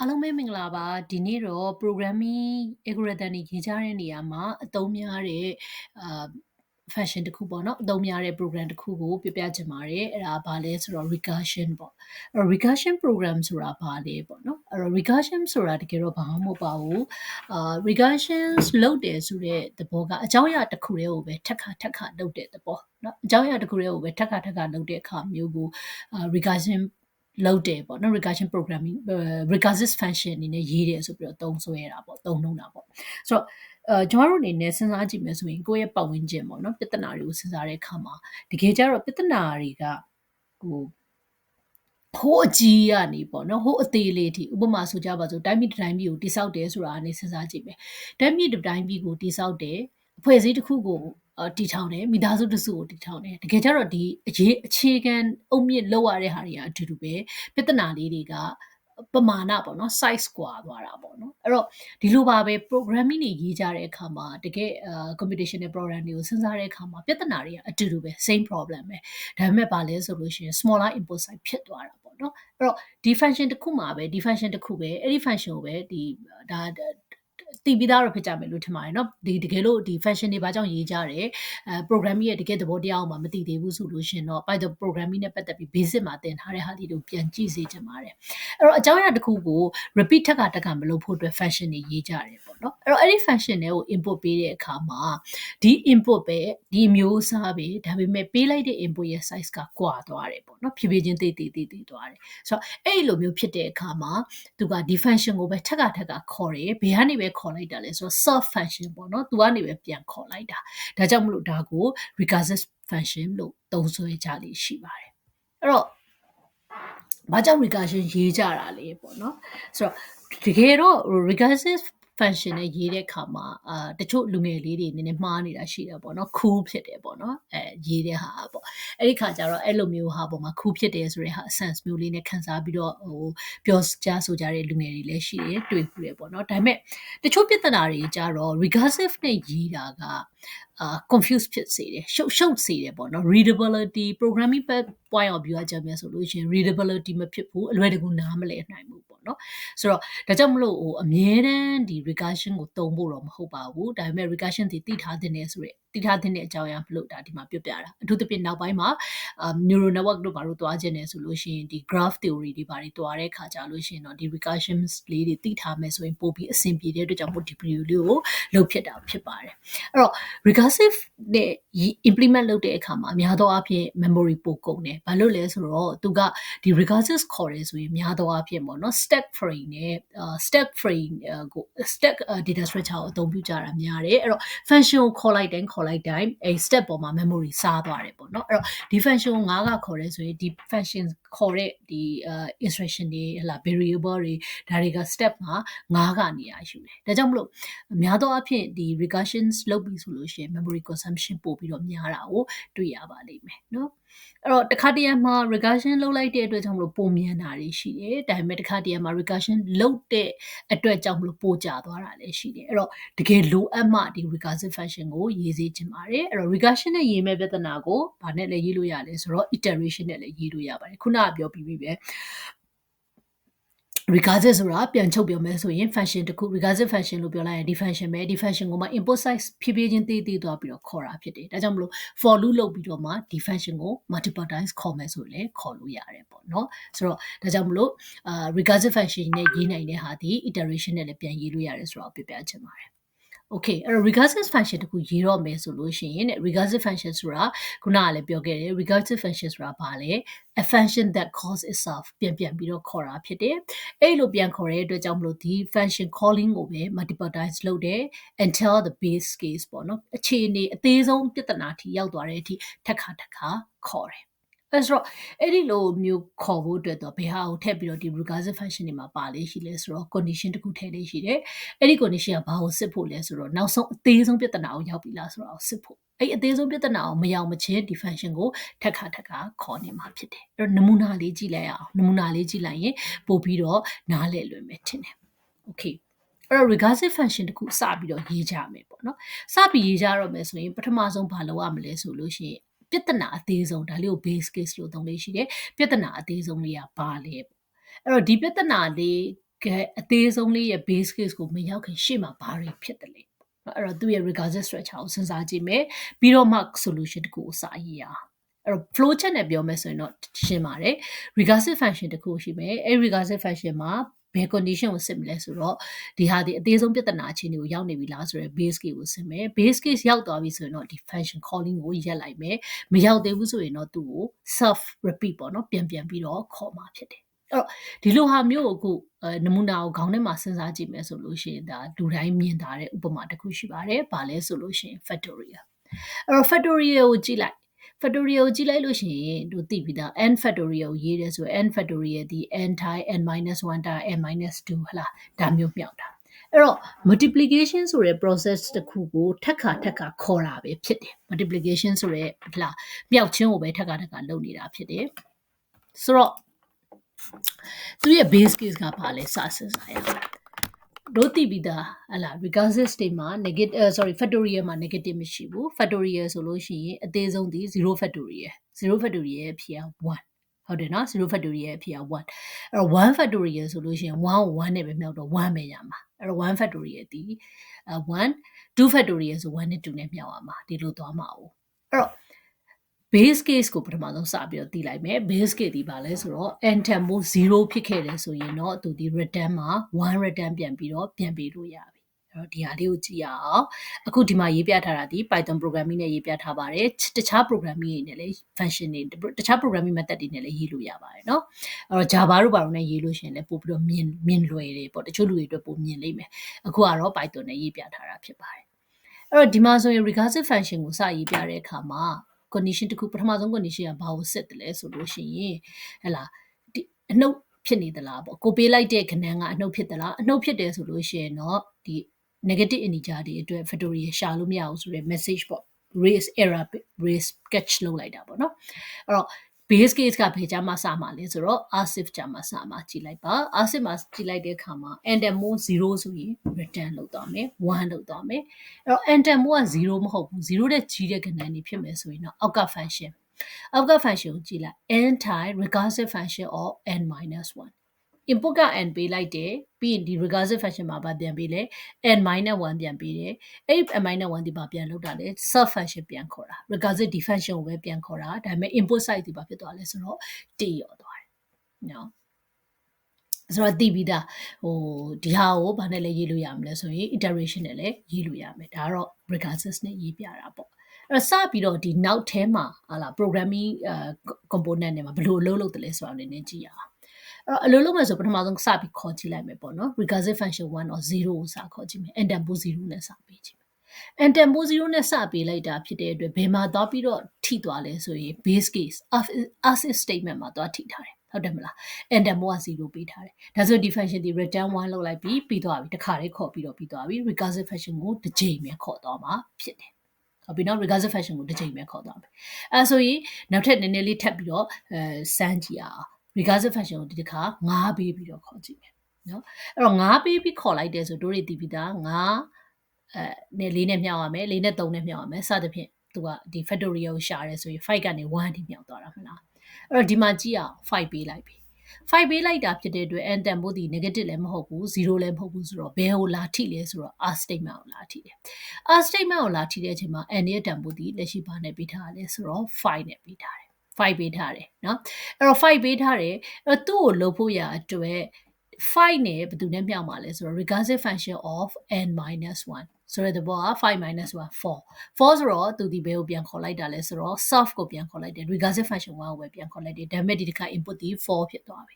အားလုံးပဲမင်္ဂလာပါဒီနေ့တော့ programming algorithm တွေရေးကြတဲ့နေရာမှာအသုံးများတဲ့function တစ်ခုပေါ့နော်အသုံးများတဲ့ program တစ်ခုကိုပြပြချင်ပါတယ်အဲ့ဒါဘာလဲဆိုတော့ recursion ပေါ့အဲ့တော့ recursion program ဆိုတာဘာလဲပေါ့နော်အဲ့တော့ recursion ဆိုတာတကယ်တော့ဘာမှမဟုတ်ပါဘူး recursions လုပ်တယ်ဆိုတဲ့သဘောကအကြောင်းအရာတစ်ခုတည်းကိုပဲထပ်ခါလုပ်တဲ့သဘောเนาะအကြောင်းအရာတစ်ခုတည်းကိုပဲထပ်ခါလုပ်တဲ့အခါမျိုးကိုrecursion လုပ်တယ်ပေါ့နော် recursion programming recursive function အနေနဲ့ရေးတယ်ဆိုပြီးတော့သုံးစွဲတာပေါ့သုံးနှုန်းတာပေါ့ဆိုတော့ကျွန်တော်တို့အနေနဲ့စဉ်းစားကြည့်မယ်ဆိုရင်ကိုယ့်ရဲ့ပတ်ဝန်းကျင်ပေါ့နော်ပြဿနာတွေကိုစဉ်းစားတဲ့အခါမှာတကယ်ကြတော့ပြဿနာတွေကဟိုအကြီးကနေပေါ့နော်ဟိုအသေးလေးထိဥပမာဆိုကြပါစို့တိုင်းပြည်တိုင်းပြည်ကိုတိဆောက်တယ်ဆိုတာအနေစဉ်းစားကြည့်မယ်တိုင်းပြည်တိုင်းပြည်ကိုတိဆောက်တယ်အဖွဲ့အစည်းတစ်ခုကိုတည်ထောင်တယ်မိသားစုတစ်စုကိုတည်ထောင်တယ်တကယ်ကြတော့ဒီအခြေခံအုတ်မြစ်လောက်ရတဲ့ဟာတွေကအတူတူပဲပြဿနာလေးတွေကပမာဏပေါ့နော် size ကွာသွားတာပေါ့နော်အဲ့တော့ဒီလိုပါပဲ programming တွေရေးကြတဲ့အခါမှာတကယ် computational program တွေကိုစဉ်းစားတဲ့အခါမှာပြဿနာတွေကအတူတူပဲ same problem ပဲဒါပေမဲ့ဘာလဲဆိုလို့ရှိရင် smaller input size ဖြစ်သွားတာပေါ့နော်အဲ့တော့ဒီ function တစ်ခုမှာပဲဒီ function တစ်ခုပဲအဲ့ဒီ function ကိုပဲဒီဒါတည်ပြီးသားတော့ဖြစ်ကြမယ်လို့ထင်ပါတယ်เนาะဒီတကယ်လို့ဒီ function တွေဘာကြောင့်ရေးကြတယ်programming ရဲ့တကယ်သဘောတရားကိုမှမသိသေးဘူးဆိုလို့ရှင်တော့ Python programming နဲ့ပတ်သက်ပြီး basic မှာသင်ထားတဲ့ဟာတွေကိုပြန်ကြည့်စေချင်ပါတယ်အဲ့တော့အကြောင်းအရာတစ်ခုကို repeat ထပ်ခါမလုပ်ဖို့အတွက် function တွေရေးကြတယ်ပေါ့เนาะအဲ့တော့အဲ့ဒီ function တွေကို input ပေးတဲ့အခါမှာဒီ input ပဲဒီမျိုးအစားပဲဒါပေမဲ့ပေးလိုက်တဲ့ input ရဲ့ size ကကွာသွားတယ်ပေါ့เนาะဖြည်းဖြည်းချင်းတိတ်သွားတယ်ဆိုတော့အဲ့လိုမျိုးဖြစ်တဲ့အခါမှာသူကဒီ function ကိုပဲထပ်ခါခေါ်တယ်ဘယ်ကနေပဲခေါ်လိုက်တာလဲဆိုတော့ self function ပေါ့နော်သူကနေပဲပြန်ခေါ်လိုက်တာဒါကြောင့်မလို့ဒါကို recursive function လို့သုံးစွဲကြလေရှိပါတယ်အဲ့တော့ဘာကြောင့် recursion ရေးကြတာလဲပေါ့နော်ဆိုတော့တကယ်တော့ recursive function နဲ့ရေးတဲ့အခါမှာတချို့လူငယ်လေးတွေနည်းနည်းမှားနေတာရှိတယ်ပေါ့နော် cool ဖြစ်တယ်ပေါ့နော်ရေးတဲ့ဟာပေါ့အဲ့ဒီခါကျတော့အဲ့လိုမျိုးဟာပေါ်မှာ cool ဖြစ်တယ်ဆိုတဲ့ဟာ sense မျိုးလေးနဲ့ခန်းစားပြီးတော့ပြောကြားဆိုကြတဲ့လူငယ်တွေလည်းရှိတယ်တွေ့ခုတယ်ပေါ့နော်ဒါပေမဲ့တချို့ပြဿနာတွေကြတော့ recursive နဲ့ရေးတာကconfuse ဖြစ်စေတယ်ရှုပ်စေတယ်ပေါ့နော် readability programming point of view အကြမ်းများဆိုလို့ရှိရင် readability မဖြစ်ဘူးအလွယ်တကူနားမလည်နိုင်ဘူးပေါ့နော်ဆိုတော့ဒါကြောင့်မလို့အမြဲတမ်းဒီ recursion ကိုသုံးဖို့တော့မဟုတ်ပါဘူးဒါပေမဲ့ recursion ဒီသိထားတဲ့ဆိုတဲ့သိထားတဲ့အကြောင်းအရာမလို့ဒါဒီမှာပြောပြတာအထူးသဖြင့်နောက်ပိုင်းမှာneural network တို့ဘာလို့တွားခြင်းလဲဆိုလို့ရှိရင်ဒီ graph theory တွေဘာတွေတွားတဲ့ခါကြလို့ရှိရင်တော့ဒီ recursions လေးတွေသိထားမယ်ဆိုရင်ပို့ပြီးအဆင်ပြေတဲ့အတွက်ကြောင့်မို့ဒီ video လေးကိုလုပ်ဖြစ်တာဖြစ်ပါတယ်အဲ့တော့ recursive နဲ့ implement လုပ်တဲ့အခါမှာအများသောအားဖြင့် memory ပိုကုန်တယ်ဘာလို့လဲဆိုတော့သူကဒီ recursive ခေါ်တယ်ဆိုရင်အများသောအားဖြင့်ပေါ့နော် stack frame နဲ့stack frame ကို stack data structure ကိုအသုံးပြုကြတာများတယ်အဲ့တော့ function ကိုခေါ်လိုက်တိုင်းအဲ step ပေါ်မှာ memory စားသွားတယ်ပေါ့နော်အဲ့တော့ဒီ function ကို9ကခေါ်တယ်ဆိုရင်ဒီ function ခေါ်တဲ့ဒီ instruction တွေဟလာ variable တွေဒါတွေက step မှာ9ကနေရာယူတယ်ဒါကြောင့်မလို့အများသောအားဖြင့်ဒီ recursions လုပ်ပြီးဆိုလို့ရှိရင် memory consumption ပို့ပြီးတော့များတာကိုတွေ့ရပါလိမ့်မယ်နော်အဲ့တော့တခါတရံမှာ recursion လုပ်လိုက်တဲ့အတွက်ကြောင့်မလို့ပုံမြန်တာတွေရှိတယ်ဒါပေမဲ့တခါတရံမှာ recursion လုပ်တဲ့အတွက်ကြောင့်မလို့ပိုကြာသွားတာလည်းရှိတယ်အဲ့တော့တကယ်လိုအပ်မှဒီ recursive function ကိုရေးစေချင်ပါတယ်အဲ့တော့ recursion နဲ့ရေးမဲ့ပြဿနာကိုဘာနဲ့လဲရေးလို့ရလဲဆိုတော့ iteration နဲ့လည်းရေးလို့ရပါတယ်ခုနကပြောပြီးပြီပဲrecursive ဆိုတာပြန်ချုပ်ပြောမယ်ဆိုရင် function တစ်ခု recursive function လို့ပြောလိုက်ရင်ဒီ function ပဲဒီ function ကိုမှ input size ဖြည်းဖြည်းချင်းသေးသွားပြီးတော့ခေါ်တာဖြစ်တယ်ဒါကြောင့်မလို့ for loop လုပ်ပြီးတော့မှဒီ function ကို multiple times ခေါ်မယ်ဆိုရင်ခေါ်လို့ရတယ်ပေါ့နော်ဆိုတော့ဒါကြောင့်မလို့recursive function နဲ့ရေးနိုင်တဲ့ဟာဒီ iteration နဲ့လည်းပြန်ရေးလို့ရတယ်ဆိုတော့ပြပြချင်ပါတယ်Okay အဲ့တော့ recursive function တခုရေးတော့မယ်ဆိုလို့ရှိရင် recursive function ဆိုတာခုနကလည်းပြောခဲ့တယ် recursive function ဆိုတာဘာလဲ a function that calls itself ပြန်ပြီးတော့ခေါ်တာဖြစ်တယ်အဲ့လိုပြန်ခေါ်တဲ့အတွက်ကြောင့်မလို့ဒီ function calling ကိုပဲ multiple times လုပ်တယ် until the base case ပေါ့နော်အခြေအနေအသေးဆုံးပြဿနာထိရောက်သွားတဲ့အထိထပ်ခါခေါ်တယ်အဲ့ဆိုတော့အဲ့ဒီလိုမျိုးခေါ်ဖို့အတွက်တော့ဘယ်ဟာကိုထည့်ပြီးတော့ဒီ recursive function တွေမှာပါလေးရှိလဲဆိုတော့ condition တခုထည့်လေးရှိတယ်အဲ့ဒီ condition ကဘာကိုစစ်ဖို့လဲဆိုတော့နောက်ဆုံးအသေးဆုံးပြဿနာကိုရောက်ပြီလားဆိုတော့စစ်ဖို့အဲ့အသေးဆုံးပြဿနာကိုမရောက်မချင်းဒီ function ကိုထပ်ခါခေါ်နေမှာဖြစ်တယ်အဲ့တော့နမူနာလေးကြည့်လိုက်အောင်နမူနာလေးကြည့်လိုက်ရင်ပို့ပြီးတော့နားလည်လွယ်မယ်ထင်တယ် okay အဲ့တော့ recursive function တခုစပြီးတော့ရေးကြမယ်ပေါ့နော်စပြီးရေးကြတော့မယ်ဆိုရင်ပထမဆုံးဘာလုပ်ရမလဲဆိုလို့ရှိရင်ပြဿနာအသေးဆုံးဒါလေးကို base case လို့သုံးလေးရှိတယ်ပြဿနာအသေးဆုံးလေးကဘာလဲအဲ့တော့ဒီပြဿနာလေး သေးဆုံးလေးရဲ့ base case ကိုမရောက်ခင်ရှေ့မှာဘာတွေဖြစ်တယ်လဲအဲ့တော့သူ့ရဲ့ recursive structure ကိုစဉ်းစားကြည့်မယ်ပြီးတော့မှ solution တခုကိုစာရေးရအောင်အဲ့တော့ flow chart နဲ့ပြောမယ်ဆိုရင်တော့ရှင်းပါတယ် recursive function တခုရှိမယ်အဲ့ recursive function မှာဘယ် condition ကိုစစ်မလဲဆိုတော့ဒီဟာဒီအသေးဆုံးပြဿနာအခြေအနေကိုရောက်နေပြီလားဆိုတော့ base case ကိုစစ်မယ် base case ရောက်သွားပြီဆိုရင်တော့ဒီ function calling ကိုရက်လိုက်မယ်မရောက်သေးဘူးဆိုရင်တော့သူ့ကို self repeat ပေါ့နော်ပြန်ပြီးတော့ခေါ်မှာဖြစ်တယ်အဲ့တော့ဒီလိုဟာမျိုးကိုနမူနာကိုခေါင်းထဲမှာစဉ်းစားကြည့်မယ်ဆိုလို့ရှိရင်ဒါလူတိုင်းမြင်တာတဲ့ဥပမာတစ်ခုရှိပါတယ်။ဘာလဲဆိုလို့ရှိရင် factorial အဲ့တော့ factorial ကိုကြည့်လိုက် factorial ကိုကြည့်လိုက်လို့ရှိရင်တို့သိပြီးသား n factorial ကိုရေးတယ်ဆို n factorial ဒီ n time n minus 1 time n minus 2ဟလားဒါမျိုးမြောက်တာအဲ့တော့ multiplication ဆိုတဲ့ process တစ်ခုကိုထပ်ခါခေါ်တာပဲဖြစ်တယ် multiplication ဆိုတဲ့ဟလားမြောက်ခြင်းကိုပဲထပ်ခါလုပ်နေတာဖြစ်တယ်ဆိုတော့သူရဲ့ base case ကဘာလဲစစဉ်းစားရအောင်တို့သိပြီးသားဟလာ recursive state မှာ factorial မှာ negative မရှိဘူး factorial ဆိုလို့ရှိရင်အသေးဆုံးဒီ0 factorial ရဲ့အဖြေက1ဟုတ်တယ်နော်0 factorial ရဲ့အဖြေက1အဲ့တော့1 factorial ဆိုလို့ရှိရင်1ကို1နဲ့ပဲမြောက်တော့1ပဲရမှာအဲ့တော့1 factorial ဒီ1 2 factorial ဆို1နဲ့2နဲ့မြောက်ရမှာဒီလိုသွားမှာ哦အဲ့တော့base case ကိုပထမဆုံးစပြီးတော့သိလိုက်မယ် base case ဒီပါလဲဆိုတော့ n တန်ဖိုး0ဖြစ်ခဲ့တယ်ဆိုရင်တော့သူဒီ return မှာ1 return ပြန်ပေးလို့ရပြီအဲ့တော့ဒီဟာလေးကိုကြည့်ရအောင်အခုဒီမှာရေးပြထားတာဒီ Python programming နဲ့ရေးပြထားပါတယ်တခြား programming တွေနဲ့လည်း function တွေတခြား programming method တွေနဲ့လည်းရေးလို့ရပါတယ်เนาะအဲ့တော့ Java တို့ဘာလို့နဲ့ရေးလို့ရှိရင်လည်းပို့ပြီးတော့မြင်လွယ်တယ်ပေါ့တချို့လူတွေအတွက်ပိုမြင်လိမ့်မယ်အခုကတော့ Python နဲ့ရေးပြထားတာဖြစ်ပါတယ်အဲ့တော့ဒီမှာဆိုရင် recursive function ကိုစရေးပြတဲ့အခါမှာcondition တခုပထမဆုံး condition ကဘာကိုစစ်တယ်လဲဆိုလို့ရှိရင်ဟဲ့လားဒီအနှုတ်ဖြစ်နေသလားပေါ့ကိုပေးလိုက်တဲ့ခဏန်းကအနှုတ်ဖြစ်သလားအနှုတ်ဖြစ်တယ်ဆိုလို့ရှိရင်တော့ဒီ negative integer တွေအတွက် factorial ရှာလို့မရဘူးဆိုတဲ့ message ပေါ့ raise error raise catch လုပ်လိုက်တာပေါ့နော်အဲ့တော့ base case ကဘယ်ကြမှာစမှာလဲဆိုတော့ asif ကြမှာစမှာကြည့်လိုက်ပါ asif မှာကြည့်လိုက်တဲ့အခါမှာ enter mode 0ဆိုရင် return လုပ်သွားမယ်1လုပ်သွားမယ်အဲ့တော့ enter mode က0မဟုတ်ဘူး0တဲ့ကြီးတဲ့ကဏ္ဍနေဖြစ်မယ်ဆိုရင်တော့အောက်က function ကိုကြည့်လိုက် n time recursive function of n minus 1 input က n ပေးလိုက်တယ်ပြီးရင်ဒီ recursive function မှာဘာပြန်ပေးလဲ n minus 1ပြန်ပေးတယ်အဲ့ n minus 1ဒီဘာပြန်လုပ်တာလဲ sub function ပြန်ခေါ်တာ recursive di function ကိုပဲပြန်ခေါ်တာဒါပေမဲ့ input side ဒီဘာဖြစ်သွားလဲဆိုတော့တရောသွားတယ်နော်ဆိုတော့တည်ပြီးသားဒီဟာကိုဘာနဲ့လဲရေးလို့ရမလဲဆိုရင် iteration နဲ့လည်းရေးလို့ရမယ်ဒါကတော့ recursive နဲ့ရေးပြတာပေါ့အဲ့စပြီးတော့ဒီနောက်ထဲမှာဟာလာ programming component တွေမှာဘယ်လိုအလုပ်လုပ်တယ်လဲဆိုတာနည်းနည်းကြည့်ရအောင်အဲ့တော့အလုပ်လုပ်မယ်ဆိုပထမဆုံးစပြီးခေါ်ကြည့်လိုက်မယ်ပေါ့နော် recursive function 1 or 0ကိုစခေါ်ကြည့်မယ် enter ပို့0နဲ့စပေးကြည့်မယ် enter ပို့0နဲ့စပေးလိုက်တာဖြစ်တဲ့အတွက်ဘယ်မှာသွားပြီးတော့ထိသွားလဲဆိုရင် base case as if statement မှာသွားထိထားတယ်ဟုတ်တယ်မလား enter mode က0ပေးထားတယ်ဒါဆိုဒီ function ဒီ return 1လောက်လိုက်ပြီးသွားပြီတခါလေးခေါ်ပြီးတော့ပြီးသွားပြီ recursive function ကိုတစ်ချိန်ပဲခေါ်သွားမှာဖြစ်တယ်ဟုတ်ပြီနော် recursive function ကိုတစ်ချိန်ပဲခေါ်သွားမယ်အဲဆိုရင်နောက်ထပ်နည်းနည်းလေးထပ်ပြီးတော့စမ်းကြည့်အောင် recursive function ကိုဒီတစ်ခါ9ပေးပြီးတော့ခေါ်ကြည့်မယ်နော်အဲ့တော့9ပေးပြီးခေါ်လိုက်တယ်ဆိုတို့တွေသိပြီးသား9နဲ့4နဲ့မြောက်ရမယ်4နဲ့3နဲ့မြောက်ရမယ်စသဖြင့်သူကဒီ factorial ကိုရှာရဲဆိုရင်5ကနေ1အထိမြောက်သွားတာမလားအဲ့တော့ဒီမှာကြည့်အောင်5ပေးလိုက်ပြီ5ပေးလိုက်တာဖြစ်တဲ့အတွက် n တန်ဖို့ဒီ negative လည်းမဟုတ်ဘူး0လည်းမဟုတ်ဘူးဆိုတော့ဘယ်ကိုလာထိလဲဆိုတော့ r statement ကိုလာထိတယ် r statement ကိုလာထိတဲ့အချိန်မှာ n ရဲ့တန်ဖို့ဒီလက်ရှိဘာနဲ့ပေးထားလဲဆိုတော့5နဲ့ပေးထားတယ်5ပေးထားတယ်เนาะအဲ့တော့5ပေးထားတယ်အဲ့တော့သူ့ကိုလုပ်ဖို့ရအတွက်5နဲ့ဘယ်သူနဲ့မြောက်မှာလဲဆိုတော့ recursive function of n minus 1ဆိုတဲ့သဘောက5 minus 1 4ဆိုတော့သူဒီဘယ်ကိုပြန်ခေါ်လိုက်တာလဲဆိုတော့ self ကိုပြန်ခေါ်လိုက်တယ် recursive function 1ကိုပဲပြန်ခေါ်လိုက်တယ်ဒါပေမဲ့ဒီတစ်ခါ input ဒီ4ဖြစ်သွားပြီ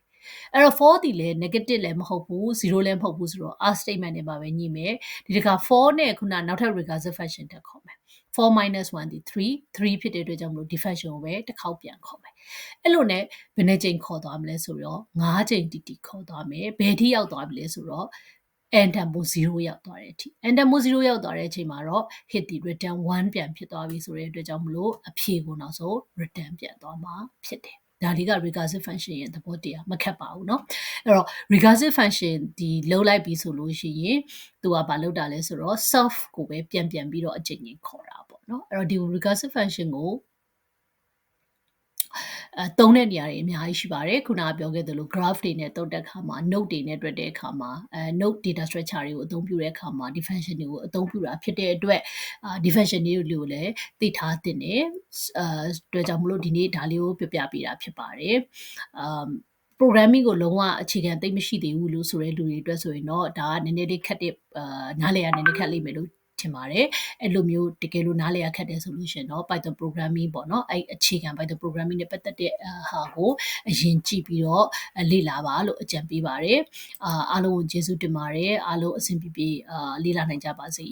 အဲ့တော့4ဒီလည်း negative လည်းမဟုတ်ဘူး0လည်းမဟုတ်ဘူးဆိုတော့ r statement နဲ့ပါပဲညှိမယ်ဒီတစ်ခါ4နဲ့ခုနနောက်ထပ် recursive function တက်ခေါ်မယ်4 minus 1ဒီ3ဖြစ်တဲ့အတွက်ကြောင့်မလို့ဒီ function ကိုပဲတစ်ခေါက်ပြန်ခေါ်မယ်အဲ့လိုနဲ့ဘယ်နှကြိမ်ခေါ်သွားမလဲဆိုတော့9ကြိမ်တီခေါ်သွားမယ်ဘယ်ထိရောက်သွားပြီလဲဆိုတော့ n တန်ဖိုး0ရောက်သွားတဲ့အထိ n တန်ဖိုး0ရောက်သွားတဲ့အချိန်မှာတော့ hit ဒီ return 1ပြန်ဖြစ်သွားပြီဆိုတဲ့အတွက်ကြောင့်မလို့အဖြေကိုနောက်ဆုံး return ပြန်သွားမှာဖြစ်တယ်ဒါလေးက recursive function ရဲ့သဘောတရားမခက်ပါဘူးเนาะအဲ့တော့ recursive function ဒီလုံးလိုက်ပြီဆိုလို့ရှိရင်သူကဘာလုပ်တာလဲဆိုတော့ self ကိုပဲပြန်ပြီးတော့အချိန်ချင်းခေါ်တာပေါ့เนาะအဲ့တော့ဒီ recursive function ကို သုံးတဲ့နေရာတွေအများကြီးရှိပါတယ်ခုနကပြောခဲ့သလို graph တွေနဲ့တုတ်တဲ့အခါမှာ note တွေနဲ့တွက်တဲ့အခါမှာnote data structure တွေကိုအသုံးပြုတဲ့အခါမှာ ဒီ function တွေကိုအသုံးပြုတာဖြစ်တဲ့အတွက်ဒီ function တွေကိုလည်းသိထားသင့်တယ်အတွက်ကြောင့်မလို့ဒီနေ့ဒါလေးကိုပြပေးတာဖြစ်ပါတယ်programming ကိုလုံးဝအခြေခံသိမရှိသေးဘူးလို့ဆိုတဲ့လူတွေအတွက်ဆိုရင်တော့ဒါကနည်းနည်းလေးခက်တဲ့နားလည်ရနည်းနည်းခက်လိမ့်မယ်လို့ထင်ပါတယ်အဲ့လိုမျိုးတကယ်လို့နားလည်ရခက်တယ်ဆိုလို့ရှင်တော့ Python programming ပေါ့နော်အဲ့အခြေခံ Python programming နဲ့ပတ်သက်တဲ့ဟာကိုအရင်ကြည့်ပြီးတော့လေ့လာပါလို့အကြံပေးပါတယ်အားလုံးကိုကျေးဇူးတင်ပါတယ်အားလုံးအဆင်ပြေပြေလေ့လာနိုင်ကြပါစေ